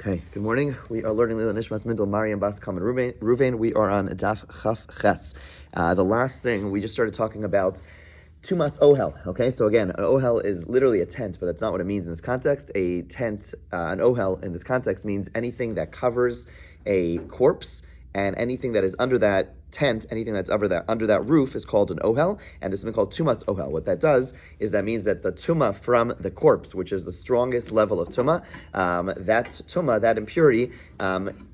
Okay, good morning. We are learning Lila Nishmas Mindel Mariam Bas Kalman Ruvain. We are on Daf Chaf Ches. The last thing, we just started talking about Tumas Ohel. Okay, so again, an Ohel is literally a tent, but that's not what it means in this context. A tent, an Ohel in this context means anything that covers a corpse, and anything that is under that tent, anything that's under that roof is called an ohel, and there's something called tumas ohel. What that does is that means that the tuma from the corpse, which is the strongest level of tuma, that impurity,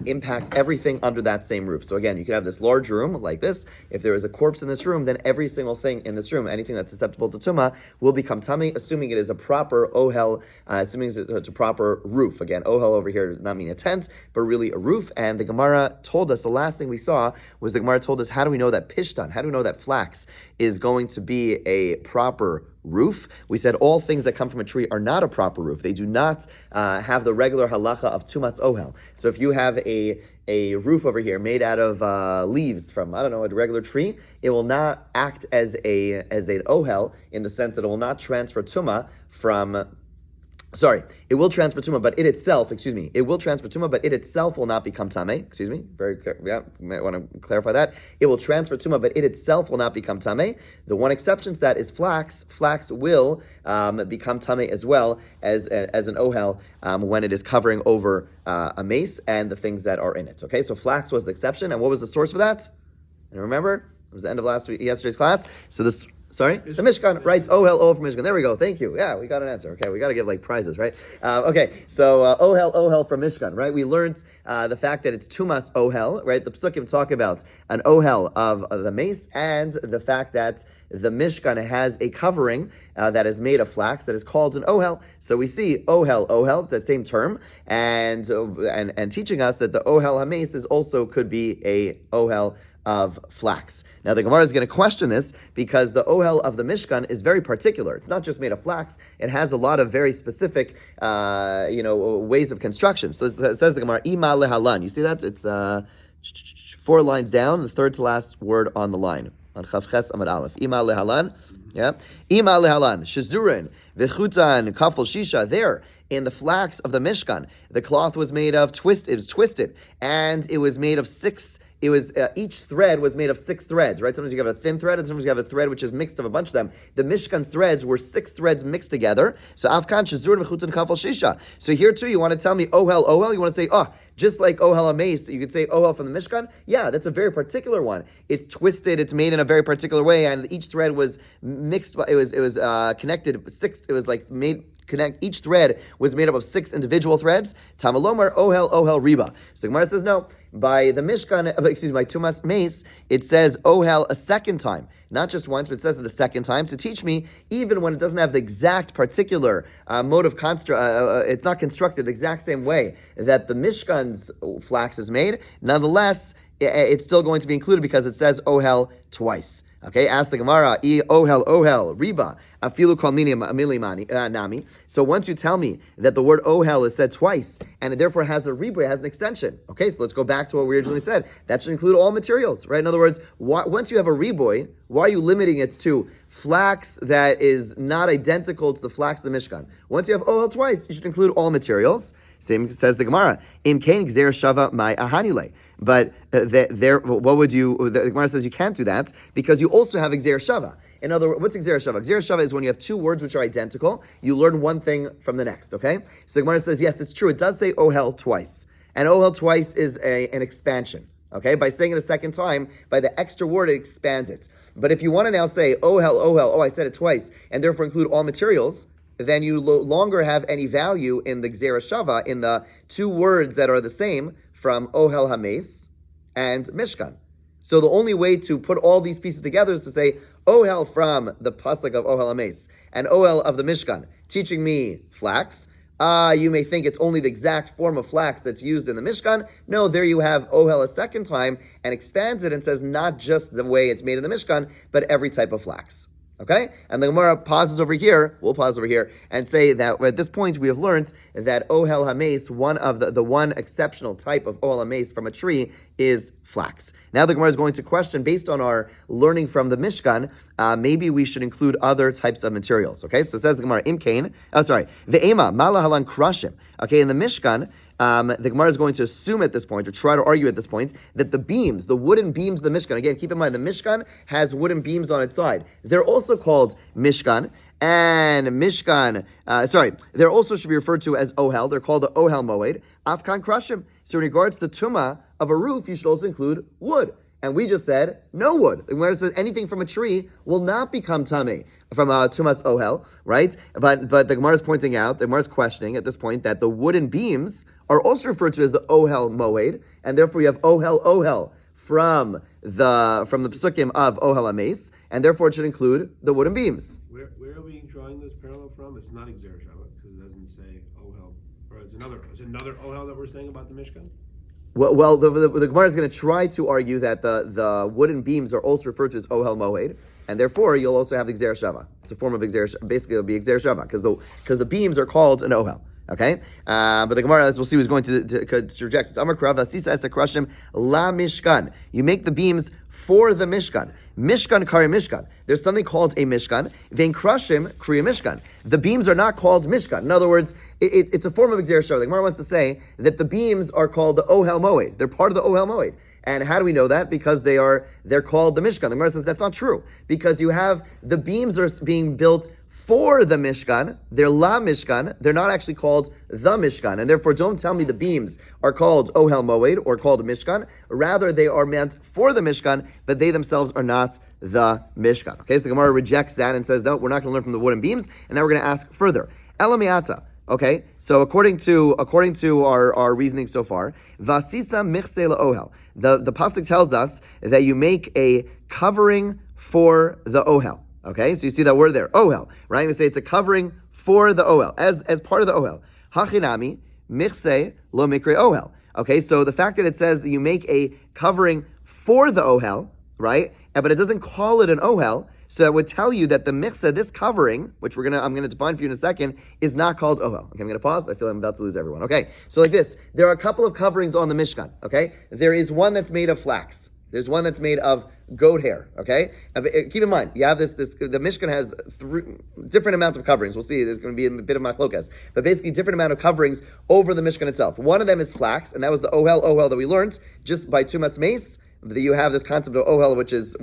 impacts everything under that same roof. So again, you can have this large room like this. If there is a corpse in this room, then every single thing in this room, anything that's susceptible to tuma, will become tummy, assuming it is a proper ohel, assuming it's a proper roof. Again, ohel over here does not mean a tent, but really a roof. And the Gemara told us, the last thing we saw was the Gemara told us, how do we know that pishtan, how do we know that flax is going to be a proper roof? We said all things that come from a tree are not a proper roof. They do not have the regular halacha of tumas ohel. So if you have a roof over here made out of leaves from, a regular tree, it will not act as an ohel in the sense that it will not transfer tuma from... it will transfer tuma, but it itself, but it itself will not become tameh. Might want to clarify that. It will transfer tuma, but it itself will not become tameh. The one exception to that is flax. Flax will become tameh as well as an ohel when it is covering over a mace and the things that are in it. Okay, so flax was the exception, and what was the source for that? And remember, it was the end of yesterday's class. So this. The Mishkan writes Ohel from Mishkan. There we go. Thank you. Yeah, we got an answer. Okay, we got to give prizes, right? So Ohel from Mishkan, right? We learned the fact that it's Tumas Ohel, right? The Psukim talk about an Ohel of the mace and the fact that the Mishkan has a covering that is made of flax that is called an Ohel. So we see Ohel, it's that same term, and teaching us that the Ohel HaMace is also could be a Ohel of flax. Now the Gemara is going to question this because the ohel of the Mishkan is very particular. It's not just made of flax. It has a lot of very specific, ways of construction. So it says the Gemara, Ima lehalan. You see that? It's 4 lines down, the third to last word on the line. On Chav Ches Amud Aleph. Ima lehalan. Yeah. Ima lehalan. Shezurin. V'chutan. Kafel shisha. There. In the flax of the Mishkan, the cloth was made of it was twisted, and it was made of 6. It was each thread was made of 6 threads, right? Sometimes you have a thin thread, and sometimes you have a thread which is mixed of a bunch of them. The Mishkan's threads were 6 threads mixed together. So Afkan Shazur V'chutan Kafel Shisha. So here too, you want to tell me Ohel. You want to say, just like Ohel HaMace, you could say Ohel from the Mishkan. Yeah, that's a very particular one. It's twisted. It's made in a very particular way, and each thread was mixed. It was connected 6. It was like made. Each thread was made up of 6 individual threads. Tamalomar ohel riba. So the Gemara says no. By the Mishkan, by Tumas Mace, it says ohel a second time, not just once, but it says it a second time to teach me even when it doesn't have the exact particular mode of construct. It's not constructed the exact same way that the Mishkan's flax is made. Nonetheless, it's still going to be included because it says ohel twice. Okay, ask the Gemara, ohel, riba, afilu kol milimani nami. So once you tell me that the word ohel is said twice, and it therefore has a riba, it has an extension. Okay, so let's go back to what we originally said. That should include all materials, right? In other words, once you have a riboy, why are you limiting it to flax that is not identical to the flax of the Mishkan? Once you have ohel twice, you should include all materials. Same says the Gemara. Im kain gzer shava my ahanile. But what would you? The Gemara says you can't do that because you also have gzer shava. In other words, what's gzer shava? Gzer shava is when you have 2 words which are identical. You learn one thing from the next. Okay. So the Gemara says yes, it's true. It does say ohel twice, and ohel twice is an expansion. Okay, by saying it a second time, by the extra word, it expands it. But if you want to now say ohel, I said it twice, and therefore include all materials, then you no longer have any value in the Gzera Shava, in the 2 words that are the same from Ohel HaMace and Mishkan. So the only way to put all these pieces together is to say Ohel from the pasuk of Ohel HaMace and Ohel of the Mishkan, teaching me flax. You may think it's only the exact form of flax that's used in the Mishkan. No, there you have Ohel a second time and expands it and says not just the way it's made in the Mishkan, but every type of flax. Okay? And the Gemara pauses over here, we'll pause over here, and say that at this point we have learned that Ohel HaMace, one of the one exceptional type of Ohel HaMace from a tree, is flax. Now the Gemara is going to question, based on our learning from the Mishkan, maybe we should include other types of materials. Okay? So it says the Gemara, Ve'ema, Malahalan Krashim. Okay, in the Mishkan, the Gemara is going to assume at this point, or try to argue at this point, that the beams, the wooden beams of the Mishkan, again, keep in mind, the Mishkan has wooden beams on its side. They're also called Mishkan, and Mishkan, they also should be referred to as Ohel. They're called the Ohel Moed. Afkan Krashim. So in regards to Tumah of a roof, you should also include wood. And we just said no wood. Where it says anything from a tree will not become tamei from tumas ohel, right? But the Gemara is pointing out, the Gemara is questioning at this point that the wooden beams are also referred to as the ohel moed, and therefore you have ohel from the pesukim of ohel ames, and therefore it should include the wooden beams. Where are we drawing this parallel from? It's not Xer Shabbat because it doesn't say ohel, or it's another ohel that we're saying about the Mishkan. Well, the Gemara is going to try to argue that the wooden beams are also referred to as Ohel Moed, and therefore you'll also have the Xer Shava. It's a form of Xer Shava. Basically, it'll be Xer Shava because the beams are called an Ohel. Okay, but the Gemara, as we'll see, is going to reject this. Amar Krav Asisa Es Akrashim La Mishkan. You make the beams for the Mishkan. Mishkan Kari Mishkan. There's something called a Mishkan. Vein Krashim Kriya Mishkan. The beams are not called Mishkan. In other words, it's a form of Xer Shava. The Gemara wants to say that the beams are called the Ohel Moed. They're part of the Ohel Moed. And how do we know that? Because they're called the Mishkan. The Gemara says that's not true. Because you have the beams are being built for the Mishkan. They're La Mishkan. They're not actually called the Mishkan. And therefore, don't tell me the beams are called Ohel Moed or called a Mishkan. Rather, they are meant for the Mishkan, but they themselves are not the Mishkan. Okay, so the Gemara rejects that and says, no, we're not going to learn from the wooden beams. And now we're going to ask further. Elamiata. Okay, so according to our reasoning so far, Vasisa Michse Ohel. The pasuk tells us that you make a covering for the Ohel. Okay, so you see that word there, Ohel, right? We say it's a covering for the Ohel, as part of the Ohel. Hachinami Michse Lo Mikre Ohel. Okay, so the fact that it says that you make a covering for the Ohel, right? But it doesn't call it an Ohel. So that would tell you that the michsa, this covering, which I'm gonna define for you in a second, is not called ohel. Okay, I'm gonna pause. I feel I'm about to lose everyone. Okay, so like this, there are a couple of coverings on the Mishkan. Okay, there is one that's made of flax. There's one that's made of goat hair. Okay, keep in mind you have this. The Mishkan has different amounts of coverings. We'll see. There's going to be a bit of machlokas, but basically different amount of coverings over the Mishkan itself. One of them is flax, and that was the ohel that we learned just by tumas mace. You have this concept of ohel, which is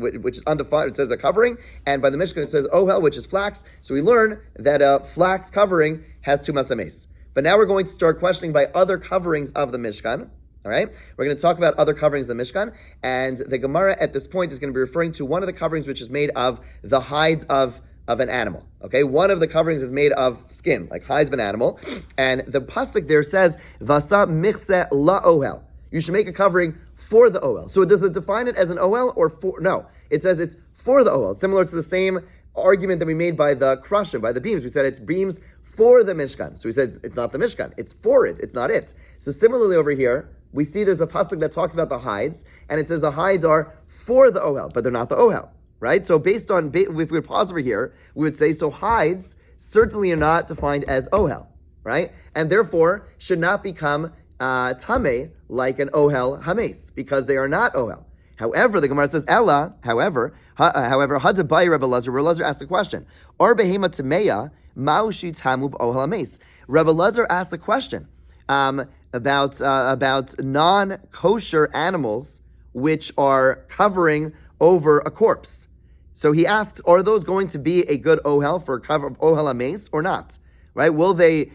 undefined. It says a covering, and by the Mishkan it says ohel, which is flax. So we learn that flax covering has tumas ames. But now we're going to start questioning by other coverings of the Mishkan. All right, we're going to talk about other coverings of the Mishkan, and the Gemara at this point is going to be referring to one of the coverings which is made of the hides of an animal. Okay, one of the coverings is made of skin, like hides of an animal, and the pasuk there says vasa michse la ohel. You should make a covering for the Ohel. So does it define it as an Ohel or for? No, it says it's for the Ohel. Similar to the same argument that we made by the Krashim, by the beams. We said it's beams for the Mishkan. So we said it's not the Mishkan. It's for it. It's not it. So similarly over here, we see there's a pasuk that talks about the hides, and it says the hides are for the Ohel, but they're not the Ohel, right? So if we would pause over here, we would say, so hides certainly are not defined as Ohel, right? And therefore should not become tamei like an ohel hames, because they are not ohel. However, the Gemara says ella. However, hadabai Rebbe Lazar asked a question: Ar behema tameya maushi tamub ohel hames. Rebbe Lazar asked a question about non-kosher animals which are covering over a corpse. So he asks, are those going to be a good ohel for cover of ohel hames or not? Right? Will they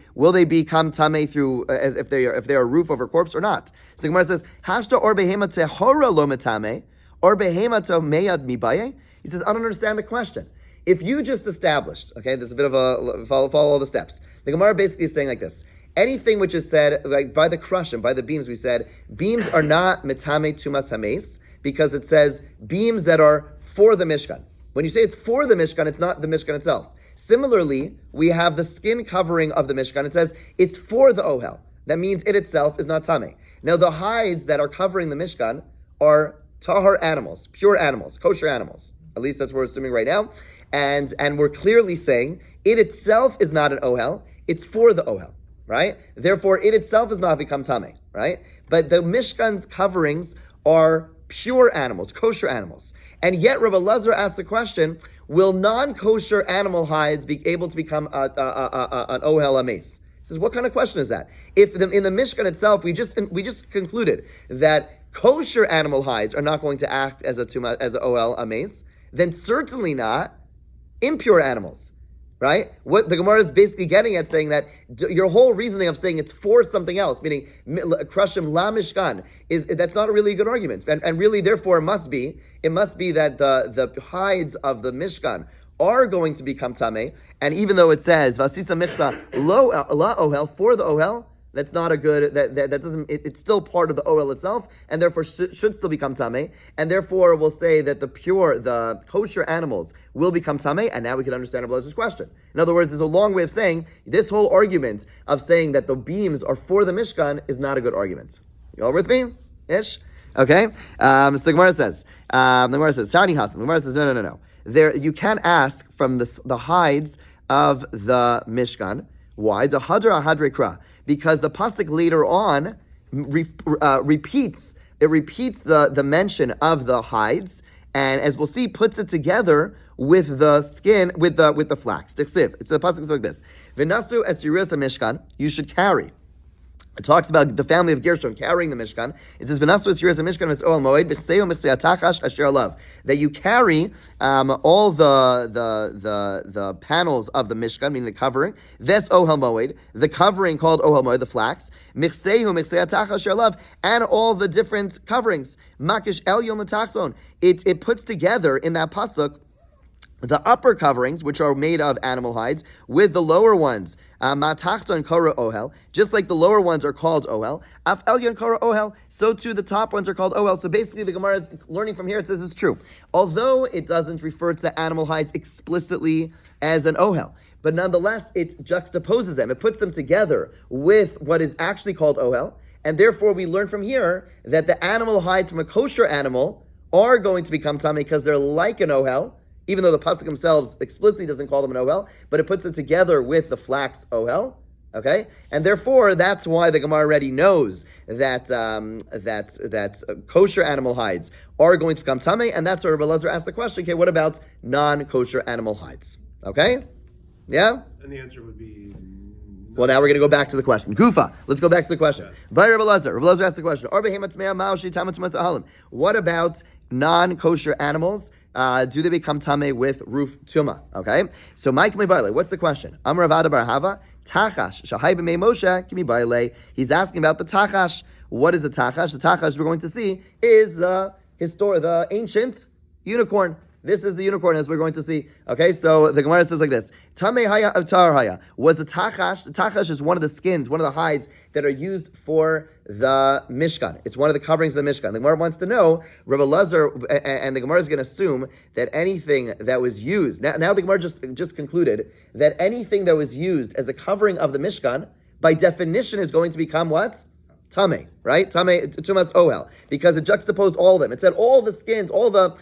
become tamei through as if they are a roof over corpse or not? So the Gemara says, Hashta or behema tehora lo metame, or behema to meyad mibaye. He says, I don't understand the question. If you just established, okay, there's a bit of a follow all the steps. The Gemara basically is saying like this: anything which is said like by the Krashim, by the beams, we said beams are not metame tumas hames because it says beams that are for the Mishkan. When you say it's for the Mishkan, it's not the Mishkan itself. Similarly, we have the skin covering of the Mishkan. It says it's for the Ohel. That means it itself is not Tameh. Now, the hides that are covering the Mishkan are tahar animals, pure animals, kosher animals. At least that's what we're assuming right now. And we're clearly saying it itself is not an Ohel. It's for the Ohel, right? Therefore, it itself has not become Tameh, right? But the Mishkan's coverings are pure animals, kosher animals. And yet, Rebbe Lazar asked the question, will non-kosher animal hides be able to become an ohel ames? says, what kind of question is that? If in the Mishkan itself, we just concluded that kosher animal hides are not going to act as an OL, a mace, then certainly not impure animals, right? What the Gemara is basically getting at, saying that your whole reasoning of saying it's for something else, meaning krashim la mishkan, that's not a really good argument, and really, therefore, it must be that the hides of the Mishkan are going to become tameh, and even though it says vasisa michsa lo la ohel for the ohel, that's not a good. That doesn't. It's still part of the ohel itself, and therefore should still become tameh. And therefore, we'll say that the kosher animals will become tameh. And now we can understand Rabbi Elazar's question. In other words, there's a long way of saying this whole argument of saying that the beams are for the Mishkan is not a good argument. You all with me? Ish. Okay. So the Gemara says. Shani Hasan. The Gemara says no. There, you can ask from the hides of the Mishkan. Why? The hadra hadre kra, because the pasuk later on repeats the mention of the hides, and as we'll see, puts it together with the skin, with the flax. It's the pasuk is like this: V'nasu es yiras Mishkan. You should carry. It talks about the family of Gershon carrying the Mishkan. It says, "V'nasu es yiras Mishkan es oel moed b'chseu mechsei atachash asher alav." That you carry all the panels of the Mishkan, meaning the covering. Ves ohel moed, the covering called ohel moed, the flax. Mechseu mechsei atachash asher alav, and all the different coverings. Makish elyon l'tachton. It puts together in that pasuk the upper coverings, which are made of animal hides, with the lower ones, matachton kara ohel, just like the lower ones are called ohel, af elyon kara ohel, so too the top ones are called ohel. So basically the Gemara is learning from here, it says it's true. Although it doesn't refer to the animal hides explicitly as an ohel, but nonetheless it juxtaposes them, it puts them together with what is actually called ohel, and therefore we learn from here that the animal hides from a kosher animal are going to become tamei because they're like an ohel, even though the pasuk themselves explicitly doesn't call them an ohel, but it puts it together with the flax ohel. Okay, and therefore that's why the Gemara already knows that kosher animal hides are going to become tamei, and that's where Rabbi Elazar asked the question. Okay, what about non-kosher animal hides? Okay, yeah. And the answer would be. Well, now we're going to go back to the question. Gufa, let's go back to the question. By Rabbi Elazar. Rabbi Elazar asked the question. What about non-kosher animals? Do they become tamei with roof tuma? Okay. So, Mike Mebaile, what's the question? Amar Ravada Bar Hava, Tachash, Shahai b'mei Moshe, Kimi Baile. He's asking about the Tachash. What is the Tachash? The Tachash we're going to see is the ancient unicorn. This is the unicorn, as we're going to see. Okay, so the Gemara says like this: Tamei haya of tar haya was the tachash. The tachash is one of the skins, one of the hides that are used for the Mishkan. It's one of the coverings of the Mishkan. The Gemara wants to know, Rabbi Elazar, and the Gemara is going to assume that anything that was used, now the Gemara just concluded that anything that was used as a covering of the Mishkan, by definition, is going to become what? Tamei, right? Tamei, tumas ohel, because it juxtaposed all of them. It said all the skins, all the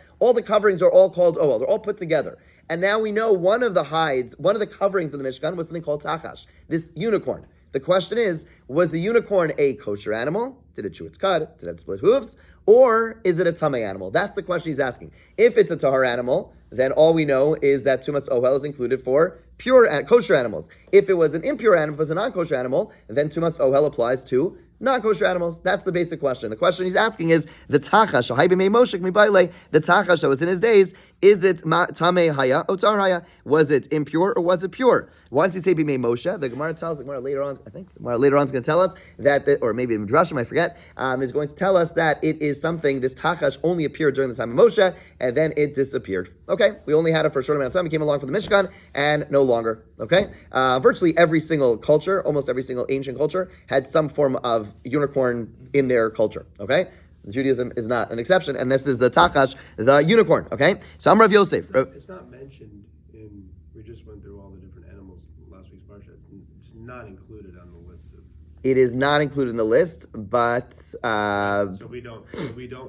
coverings are all called ohel. They're all put together. And now we know one of the hides, one of the coverings of the Mishkan was something called tachash, this unicorn. The question is, was the unicorn a kosher animal? Did it chew its cud? Did it have split hooves? Or is it a tamei animal? That's the question he's asking. If it's a tahar animal, then all we know is that tumas ohel is included for pure kosher animals. If it was an impure animal, if it was a non-kosher animal, then tumas ohel applies to non-kosher animals. That's the basic question. The question he's asking is the tachash, the tachash that was in his days, is it tamei haya or tar haya? Was it impure or was it pure? Why does he say b'mei Moshe? The Gemara tells, the Gemara later on, I think the Gemara later on is going to tell us that, or maybe in Midrashim, I forget, is going to tell us that it is something, this tachash only appeared during the time of Moshe, and then it disappeared. Okay, we only had it for a short amount of time. It came along for the Mishkan, and no longer. Okay, virtually every single culture, almost every single ancient culture, had some form of unicorn in their culture. Okay, Judaism is not an exception, and this is the tachash, the unicorn. Okay, so I'm Rav Yosef. It's not mentioned in. We just went through all the different animals last week's parsha. It's not included on the list of. It is not included in the list, but so we don't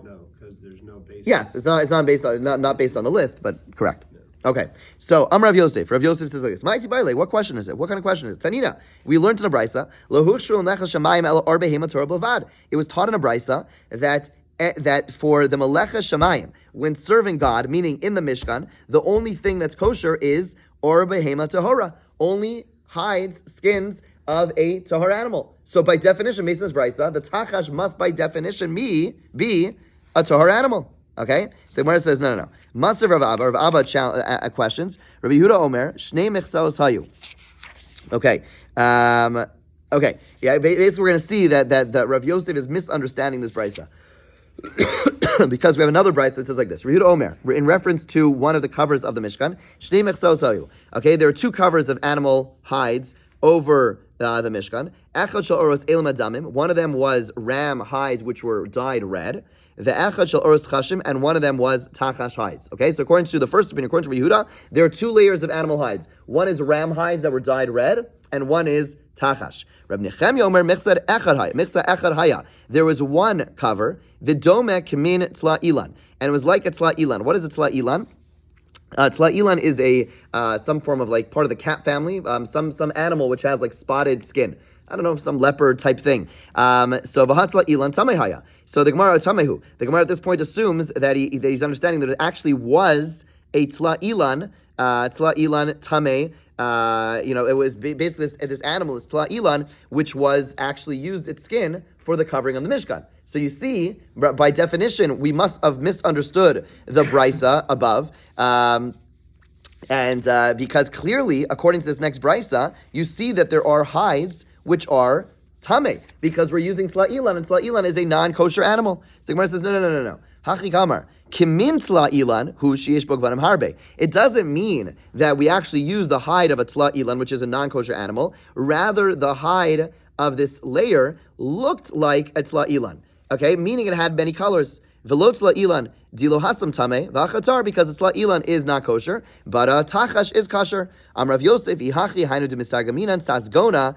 know because there's no basis. Yes, it's not based on not based on the list, but correct. Yeah. Okay, so I'm Rav Yosef. Rav Yosef says like this: Ma'isi Baile, what question is it? What kind of question is it? Tanina, we learned in a brisa, it was taught in a brisa that for the Melecha Shamayim, when serving God, meaning in the Mishkan, the only thing that's kosher is or behema tahora, only hides, skins of a tahor animal. So by definition, based on this brisa, the tachash must by definition be a tahor animal. Okay? So the Gemara says, no. Masav Rav Abba questions. Rabbi Yehuda Omer, Shnei Mechsaos Hayu. Okay. Okay. Yeah, basically we're going to see that Rav Yosef is misunderstanding this brisa. Because we have another brisa that says like this. Yehuda Omer, in reference to one of the covers of the Mishkan, Shnei Mechsaos Hayu. Okay, there are two covers of animal hides over the Mishkan. Echad shel oros elam adamim. One of them was ram hides which were dyed red. The echad shel oros chashim, and one of them was tachash hides. Okay, so according to the first opinion, according to Yehuda, there are two layers of animal hides. One is ram hides that were dyed red, and one is tachash. Reb Nechemia Omer michsad echad haya, michsa echad haya. There was one cover, v'domeh kamin tla ilan, and it was like a tla ilan. What is a tla ilan? Tla ilan is a some form of like part of the cat family, some animal which has like spotted skin. I don't know, some leopard type thing. So v'hatla ilan tamehaya. So the Gemara tamehu. The Gemara at this point assumes that he's understanding that it actually was a tla ilan tameh. It was basically this animal, this tla ilan, which was actually used its skin for the covering of the Mishkan. So you see, by definition, we must have misunderstood the brisa above. Because clearly, according to this next brisa, you see that there are hides which are tameh, because we're using tla ilan, and tla ilan is a non-kosher animal. So the Gemara says, no. Hachi kamar, kimin tla ilan, hu sheyesh bo gvanim harbe. It doesn't mean that we actually use the hide of a tla ilan, which is a non-kosher animal. Rather, the hide of this layer looked like a tla ilan. Okay, meaning it had many colors. V'lo tla ilan dilo hasam tameh v'achatar, because tla ilan is not kosher, but tachash is kosher. Rav Yosef ihachi hainu de misargaminan sasgona.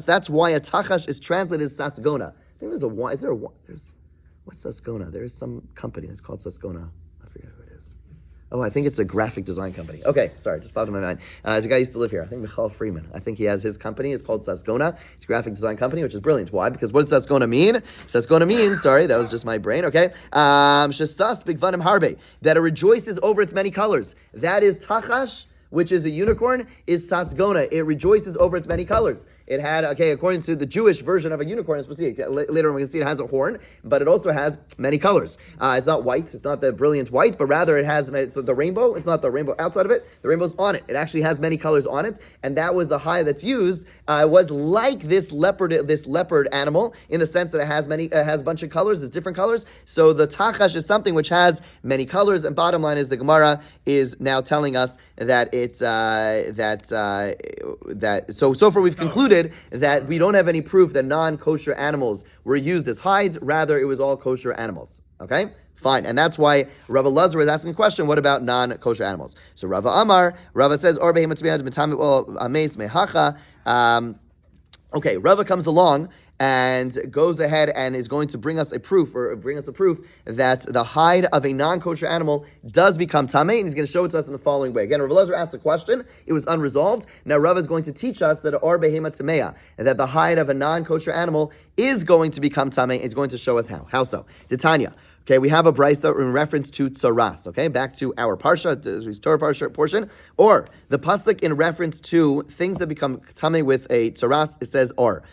That's why a tachash is translated as sasgona. I think there's a one. Is there a one? What's sasgona? There is some company that's called sasgona. I forget who it is. Oh, I think it's a graphic design company. Okay, sorry, just popped in my mind. There's a guy who used to live here. I think Michal Freeman. I think he has his company. It's called Sasgona. It's a graphic design company, which is brilliant. Why? Because what does Sasgona mean? Sasgona means, sorry, that was just my brain, okay? Shesas bigvanim harbe, that it rejoices over its many colors. That is tachash, which is a unicorn, is sasgona. It rejoices over its many colors. It had, according to the Jewish version of a unicorn, it's later on we can see it has a horn, but it also has many colors. It's not white, it's not the brilliant white, but rather it has the rainbow. It's not the rainbow outside of it, the rainbow's on it. It actually has many colors on it, and that was the hide that's used. Was like this leopard animal, in the sense that it has a bunch of colors, it's different colors. So the tachash is something which has many colors, and bottom line is the Gemara is now telling us that it's so far we've concluded that we don't have any proof that non-kosher animals were used as hides. Rather, it was all kosher animals. Okay? Fine. And that's why Rava Lazar is asking a question, what about non-kosher animals? So Rava Amar, Rava says, okay, Rava comes along and goes ahead and is going to bring us a proof that the hide of a non-kosher animal does become tameh, and he's going to show it to us in the following way. Again, Rav Elazar asked the question, it was unresolved. Now Rav is going to teach us that or behema tameya, and that the hide of a non-kosher animal is going to become tameh. He's going to show us how. How so? Titania. Okay, we have a brisa in reference to tzaras. Okay, back to our parsha, the Torah parsha portion, or the pasuk in reference to things that become tameh with a tzaras. It says or.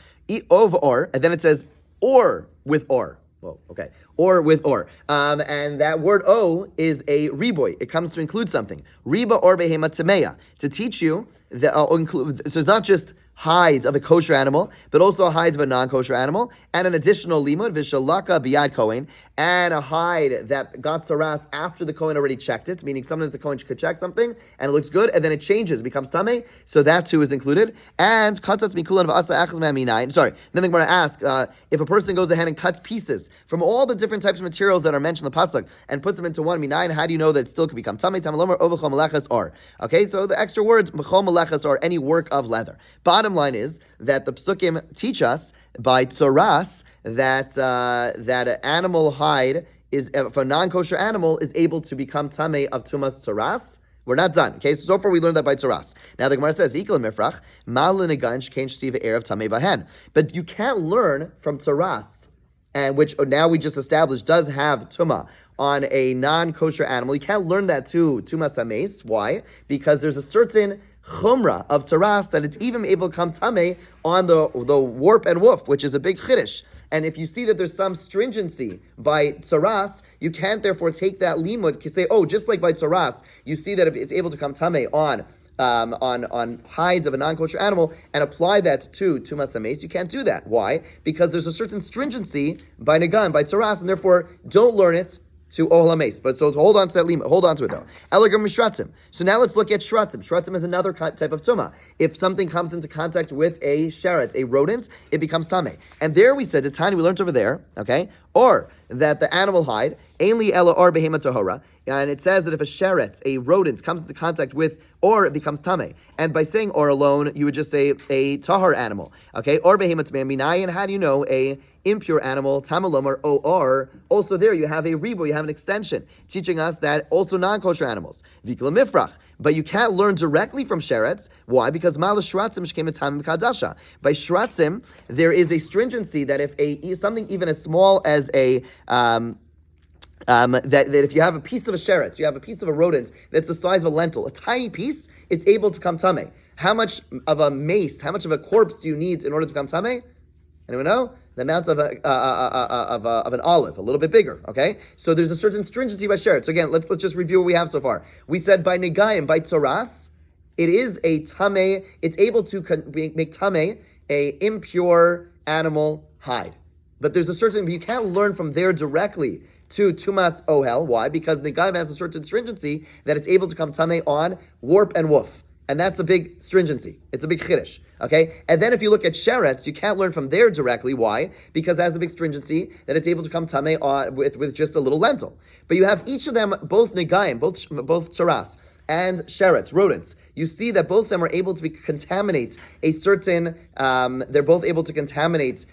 Or, and then it says or with or. Whoa, okay. Or with or. And that word o is a riboy. It comes to include something. Riba or behema tameya. To teach you that so it's not just hides of a kosher animal, but also hides of a non-kosher animal, and an additional limud, vishalaka biyad kohen, and a hide that got saras after the kohen already checked it, meaning sometimes the kohen could check something, and it looks good, and then it changes, becomes tameh, so that too is included. And katzatz mikulan v'asa achaz me'aminayin. Sorry, then I'm going to ask, if a person goes ahead and cuts pieces from all the different types of materials that are mentioned in the pasuk, and puts them into one minayin, how do you know that it still could become tameh? Tamalomer ovachom melechas or. Okay, so the extra words, mechom melechas or, any work of leather. Bottom line is that the psukim teach us by tzoras that an animal hide is, if a non-kosher animal is able to become tameh of tumas tzoras. We're not done. Okay, so far we learned that by tzoras. Now the Gemara says, "V'ikol mifrach maliniganch kein shtiva erev tameh bahen." But you can't learn from tzoras, and which now we just established does have tuma on a non-kosher animal. You can't learn that to tumas hames. Why? Because there's a certain chumrah of tzaras that it's even able to come tameh on the warp and woof, which is a big chiddush. And if you see that there's some stringency by tzaras, you can't therefore take that limud to say, oh, just like by tzaras, you see that it's able to come tameh on hides of a non-kosher animal and apply that to tumas hameis. You can't do that. Why? Because there's a certain stringency by negan, by tzaras, and therefore don't learn it to ohel hameis. But so hold on to that limud. Hold on to it though. Elegam shratzim. So now let's look at shratzim. Shratzim is another type of tuma. If something comes into contact with a sheretz, a rodent, it becomes tameh. And there we said the tiny we learned over there, okay, or that the animal hide, ainli ela or behema tahora, and it says that if a sheretz, a rodent, comes into contact with or, it becomes tameh. And by saying or alone, you would just say a tahar animal, okay, or behema tameh minayin. How do you know a impure animal, tamalomar, or also there you have a ribo, you have an extension, teaching us that also non-kosher animals. Vikla mifrach. But you can't learn directly from sheretz. Why? Because malas shratzim shkem etam kadasha. By shratzim, there is a stringency that if something even as small as a that if you have a piece of a sheretz, you have a piece of a rodent that's the size of a lentil, a tiny piece, it's able to come tameh. How much of a mace, how much of a corpse do you need in order to become tameh? Anyone know? The amount of an olive, a little bit bigger. Okay, so there's a certain stringency by sheretz. So again, let's just review what we have so far. We said by negayim, by tzaras, it is a tameh. It's able to make tameh a impure animal hide. But there's a certain, you can't learn from there directly to tumas ohel. Why? Because negayim has a certain stringency that it's able to come tameh on warp and woof. And that's a big stringency. It's a big chiddush. Okay? And then if you look at sheretz, you can't learn from there directly. Why? Because it has a big stringency that it's able to come tameh on with just a little lentil. But you have each of them, both negayim, both tzaras, and sheretz, rodents. You see that both of them are able to contaminate a certain, they're both able to contaminate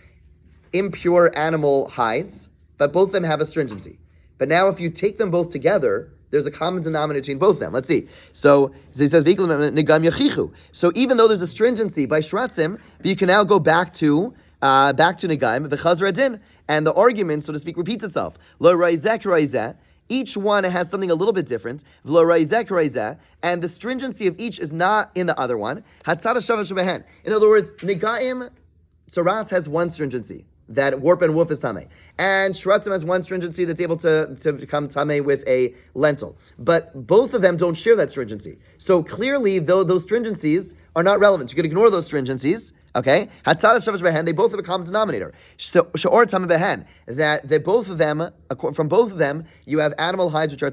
impure animal hides, but both of them have a stringency. But now if you take them both together, there's a common denominator between both of them. Let's see. So he says, so even though there's a stringency by shratzim, you can now go back to negaim v'chazra din, and the argument, so to speak, repeats itself. Lo raizeh raizeh. Each one has something a little bit different. V'lo raizeh raizeh, and the stringency of each is not in the other one. Hatzara shava shebehen. In other words, negaim tzaras has one stringency, that warp and woof is tameh. And shratzim has one stringency that's able to become tameh with a lentil. But both of them don't share that stringency. So clearly, though those stringencies are not relevant, you can ignore those stringencies. Okay, Hatzara Shavash Behen, they both have a common denominator. So Sha'or Tameh Behen, that they both of them, from both of them, you have animal hides which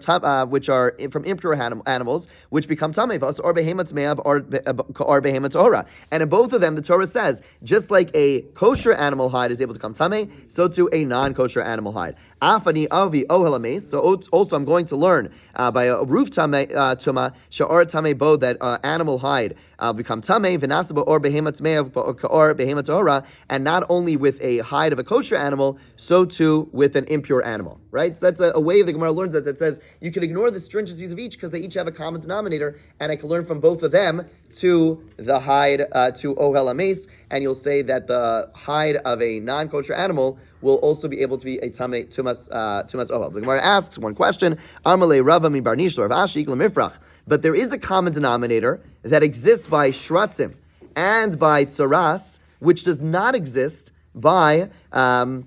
are from impure animals, which become tameh. Or Behemat Me'ab or Behemat Torah. And in both of them, the Torah says, just like a kosher animal hide is able to come tameh, so too a non-kosher animal hide. Afani Avi Ohel Hameis. So also I'm going to learn by a roof tameh tuma Sha'or Tameh Bo that animal hide become tameh v'nasaba or Behemat Me'ab or behemoth tahora, and not only with a hide of a kosher animal, so too with an impure animal. Right? So that's a way the Gemara learns that says you can ignore the stringencies of each because they each have a common denominator, and I can learn from both of them to the hide to ohel hameis, and you'll say that the hide of a non-kosher animal will also be able to be a tumas ohel. The Gemara asks one question: Amalei Rava mi bar Nishla Rav Ashi ikla mifrach. But there is a common denominator that exists by shratzim and by tzaras, which does not exist by ohel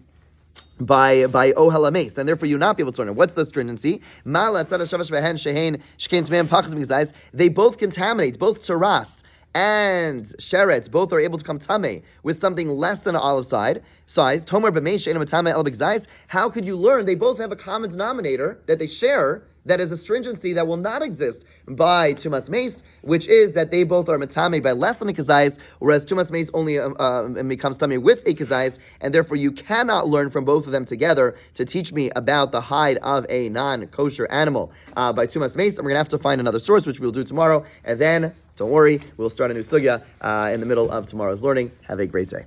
hameis, and therefore you'll not be able to learn it. What's the stringency? They both contaminate, both tzaras and sheretz, both are able to come tameh with something less than an olive size. Tomer b'mei she'eino tameh el b'gzais. How could you learn? They both have a common denominator that they share, that is a stringency that will not exist by tumas meis, which is that they both are matame by less than a kazayis, whereas tumas meis only becomes tameh with a kazayis, and therefore you cannot learn from both of them together to teach me about the hide of a non-kosher animal by tumas meis. And we're going to have to find another source, which we'll do tomorrow, and then, don't worry, we'll start a new sugya in the middle of tomorrow's learning. Have a great day.